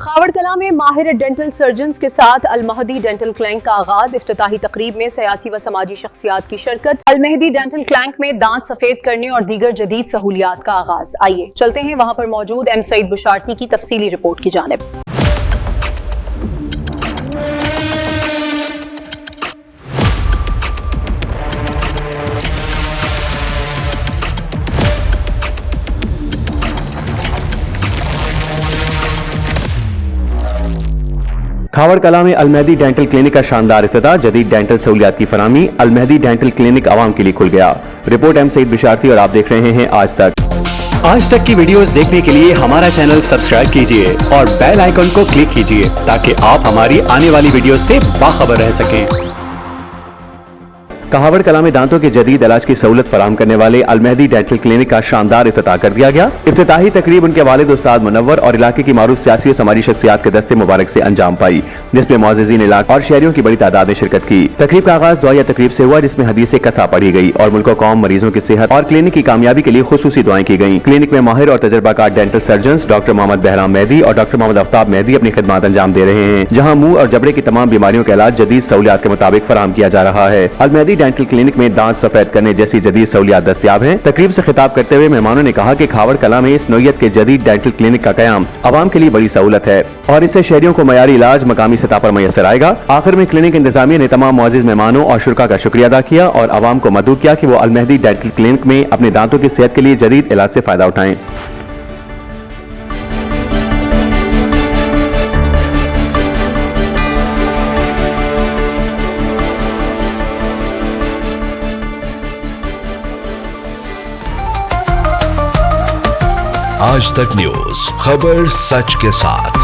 खावड़ कला में माहिर डेंटल सर्जन्स के साथ अलमहदी डेंटल क्लिनिक का आगाज। इफ्तिताही तकरीब में सियासी व समाजी शख्सियात की शिरकत। अलमहदी डेंटल क्लिनिक में दांत सफेद करने और दीगर जदीद सहूलियात का आगाज। आइए चलते हैं वहां पर मौजूद एम सईद बुशारती की तफसीली रिपोर्ट की जानिब। खावड़ कला में अलमहदी डेंटल क्लिनिक का शानदार इफ्तिताह। जदीद डेंटल सहूलियात की फराहमी। अलमहदी डेंटल क्लिनिक आवाम के लिए खुल गया। रिपोर्ट एम सईद बुशारती और आप देख रहे हैं आज तक की वीडियोस देखने के लिए हमारा चैनल सब्सक्राइब कीजिए और बेल आइकन को क्लिक कीजिए ताकि आप हमारी आने वाली वीडियोस से बाखबर रह सकें। खावड़ कला में दांतों के जदीद इलाज की सहूलत फराहम करने वाले अलमहदी डेंटल क्लिनिक का शानदार इफ्तिताह कर दिया गया। इफ्तिताही तकरीब उनके वालिद उस्ताद मुनव्वर और इलाके की मारूफ सियासी और समाजी शख्सियात के दस्ते मुबारक से अंजाम पाई, जिसमें मुअज़्ज़िज़ीन इलाका और शहरियों की बड़ी तादाद ने शिरकत की। तकरीब का आगाज दुआया तकरीब से हुआ, जिसमें हदीसे कसा पढ़ी गई और मुल्क कौम मरीजों की सेहत और क्लिनिक की कामयाबी के लिए खुसूसी दुआएं की गई। क्लिनिक में माहिर और तजर्बाकार dental surgeon doctor Mohammad Bahram Mehdi और डॉक्टर मोहम्मद आफ्ताब मेहदी अपनी खिदमत अंजाम दे रहे हैं, जहाँ मुंह और जबड़े की तमाम बीमारियों का इलाज जदीद सहूलियात के मुताबिक फराहम किया जा रहा है। अलमहदी डेंटल क्लिनिक में दांत सफेद करने जैसी जदीद सहूलियात दस्तयाब हैं। तकरीब से खिताब करते हुए मेहमानों ने कहा कि खावड़ कला में इस नौयत के जदीद डेंटल क्लिनिक का कयाम आवाम के लिए बड़ी सहूलत है और इससे शहरियों को मयारी इलाज मकामी सतह पर मैसर आएगा। आखिर में क्लिनिक इंतजामिया ने तमाम मुअज़्ज़िज़ मेहमानों और शुरका का शुक्रिया अदा किया और आवाम को मदऊ किया कि वो अलमहदी डेंटल क्लिनिक में अपने दांतों की सेहत के लिए जदीद इलाज से फायदा उठाएं। आज तक न्यूज, खबर सच के साथ।